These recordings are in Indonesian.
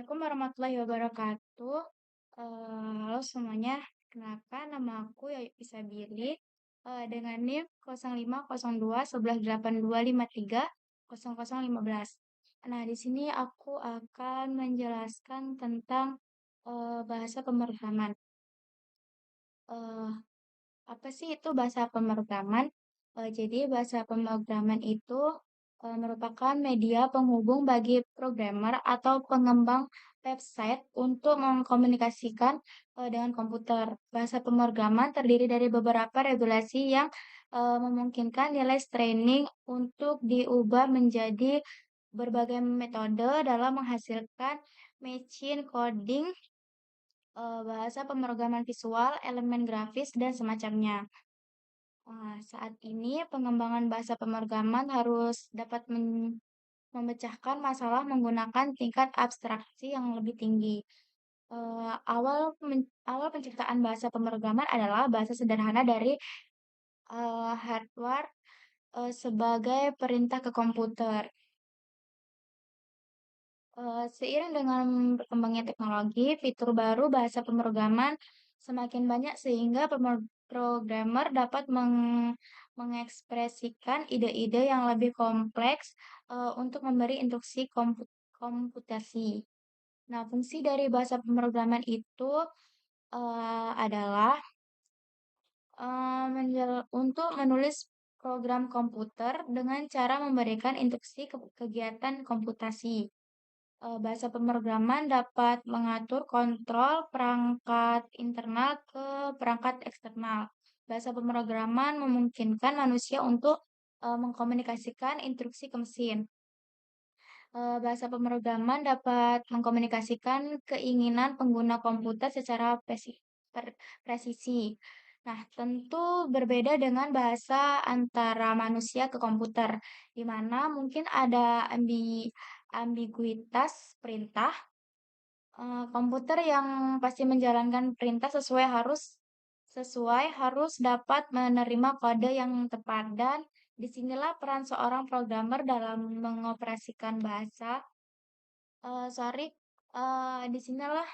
Assalamualaikum warahmatullahi wabarakatuh. Halo semuanya, kenalkan nama aku Yayuk Isabili dengan NIM 05021182530015. Nah, di sini aku akan menjelaskan tentang bahasa pemrograman. Eh, apa sih itu bahasa pemrograman? Jadi bahasa pemrograman itu merupakan media penghubung bagi programmer atau pengembang website untuk mengkomunikasikan dengan komputer. Bahasa pemrograman terdiri dari beberapa regulasi yang memungkinkan nilai stringing untuk diubah menjadi berbagai metode dalam menghasilkan machine coding, bahasa pemrograman visual, elemen grafis, dan semacamnya. Saat ini pengembangan bahasa pemrograman harus dapat memecahkan masalah menggunakan tingkat abstraksi yang lebih tinggi. Awal penciptaan bahasa pemrograman adalah bahasa sederhana dari hardware sebagai perintah ke komputer. Seiring dengan berkembangnya teknologi, fitur baru bahasa pemrograman semakin banyak sehingga programmer dapat mengekspresikan ide-ide yang lebih kompleks untuk memberi instruksi komputasi. Nah, fungsi dari bahasa pemrograman itu adalah untuk menulis program komputer dengan cara memberikan instruksi kegiatan komputasi. Bahasa pemrograman dapat mengatur kontrol perangkat internal ke perangkat eksternal. Bahasa pemrograman memungkinkan manusia untuk mengkomunikasikan instruksi ke mesin. Bahasa pemrograman dapat mengkomunikasikan keinginan pengguna komputer secara presisi. Nah, tentu berbeda dengan bahasa antara manusia ke komputer, di mana mungkin ada ambiguitas perintah. Komputer yang pasti menjalankan perintah sesuai harus dapat menerima kode yang tepat, dan disinilah peran seorang programmer dalam mengoperasikan bahasa. Sorry, disinilah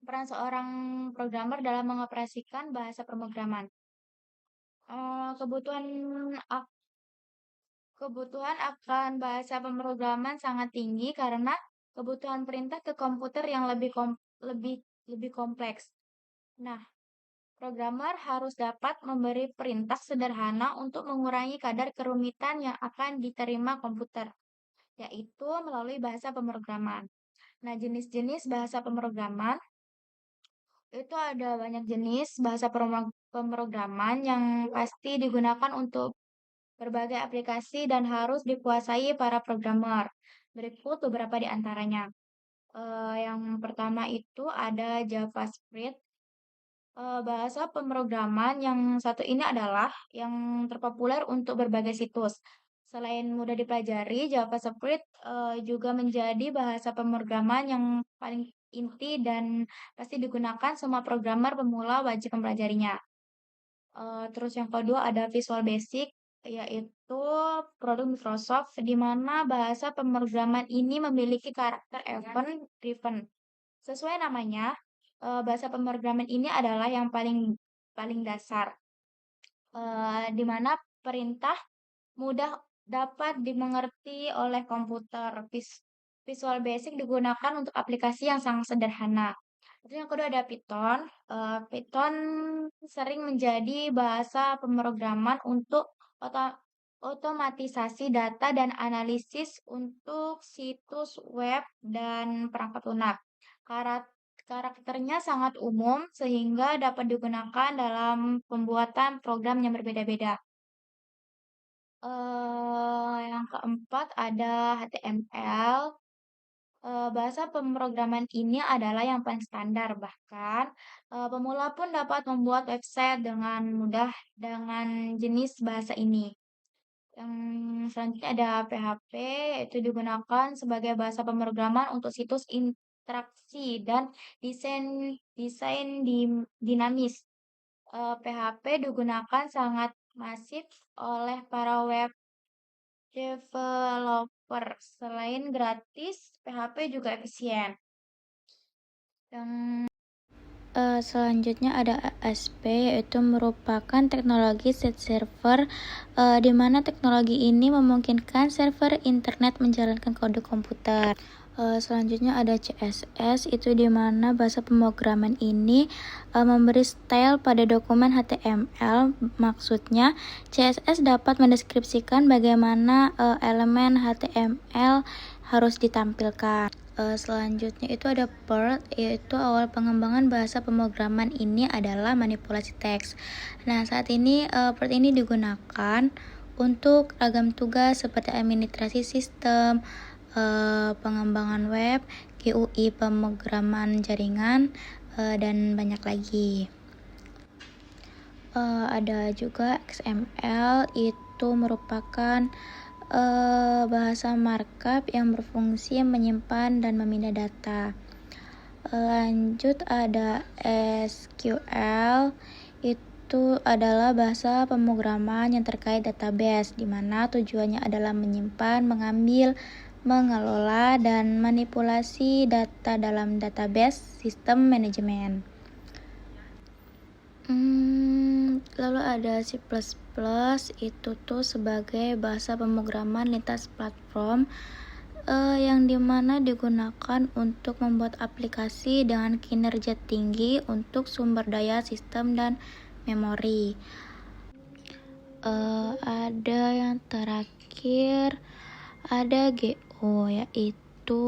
peran seorang programmer dalam mengoperasikan bahasa pemrograman. Kebutuhan Kebutuhan akan bahasa pemrograman sangat tinggi karena kebutuhan perintah ke komputer yang lebih kompleks. Nah, programmer harus dapat memberi perintah sederhana untuk mengurangi kadar kerumitan yang akan diterima komputer, yaitu melalui bahasa pemrograman. Nah, jenis-jenis bahasa pemrograman itu ada banyak jenis bahasa pemrograman yang pasti digunakan untuk berbagai aplikasi dan harus dikuasai para programmer. Berikut beberapa di antaranya. Yang pertama itu ada JavaScript. Bahasa pemrograman yang satu ini adalah yang terpopuler untuk berbagai situs. Selain mudah dipelajari, JavaScript juga menjadi bahasa pemrograman yang paling inti dan pasti digunakan semua programmer pemula wajib mempelajarinya. Terus yang kedua ada Visual Basic, yaitu produk Microsoft, di mana bahasa pemrograman ini memiliki karakter event driven. Sesuai namanya, bahasa pemrograman ini adalah yang paling paling dasar, di mana perintah mudah dapat dimengerti oleh komputer. Visual Basic digunakan untuk aplikasi yang sangat sederhana. Terus yang kedua ada Python. Python sering menjadi bahasa pemrograman untuk otomatisasi data dan analisis untuk situs web dan perangkat lunak. Karakternya sangat umum sehingga dapat digunakan dalam pembuatan program yang berbeda-beda. Yang keempat ada HTML. Bahasa pemrograman ini adalah yang paling standar, bahkan pemula pun dapat membuat website dengan mudah dengan jenis bahasa ini. Yang selanjutnya ada PHP, yaitu digunakan sebagai bahasa pemrograman untuk situs interaksi dan desain desain dinamis. PHP digunakan sangat masif oleh para web developer. Selain gratis, PHP juga efisien. Yang Selanjutnya ada ASP, yaitu merupakan teknologi set server, di mana teknologi ini memungkinkan server internet menjalankan kode komputer. Selanjutnya ada CSS, itu di mana bahasa pemrograman ini memberi style pada dokumen HTML. Maksudnya, CSS dapat mendeskripsikan bagaimana elemen HTML harus ditampilkan. Selanjutnya itu ada Perl, yaitu awal pengembangan bahasa pemrograman ini adalah manipulasi teks. Nah, saat ini Perl ini digunakan untuk ragam tugas seperti administrasi sistem, pengembangan web, GUI pemrograman jaringan, dan banyak lagi. Ada juga XML, itu merupakan bahasa markup yang berfungsi menyimpan dan memindah data. Lanjut ada SQL, itu adalah bahasa pemrograman yang terkait database, di mana tujuannya adalah menyimpan, mengambil, mengelola, dan manipulasi data dalam database sistem manajemen. Lalu ada C++, itu tuh sebagai bahasa pemrograman lintas platform, yang dimana digunakan untuk membuat aplikasi dengan kinerja tinggi untuk sumber daya sistem dan memori. Ada yang terakhir, ada GO, yaitu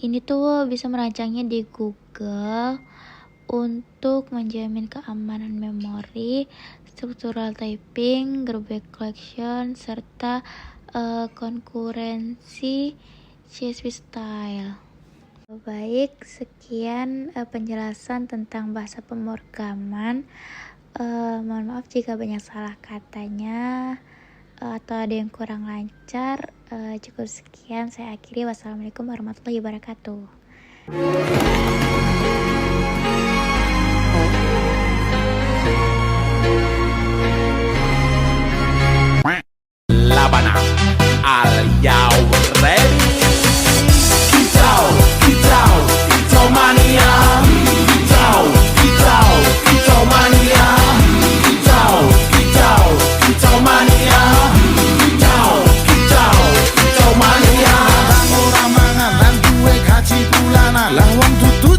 ini tuh bisa merancangnya di Google untuk menjamin keamanan memori, structural typing, garbage collection, serta konkurensi CSV style. Baik, sekian penjelasan tentang bahasa pemrograman. Mohon maaf jika banyak salah katanya atau ada yang kurang lancar. Cukup sekian, saya akhiri. Wassalamualaikum warahmatullahi wabarakatuh. Labana, are you ready? Kitau mania. Kitau mania. Kitau mania. Kitau mania. Orang mangan lan duwe gaji bulanan, lah wong dudu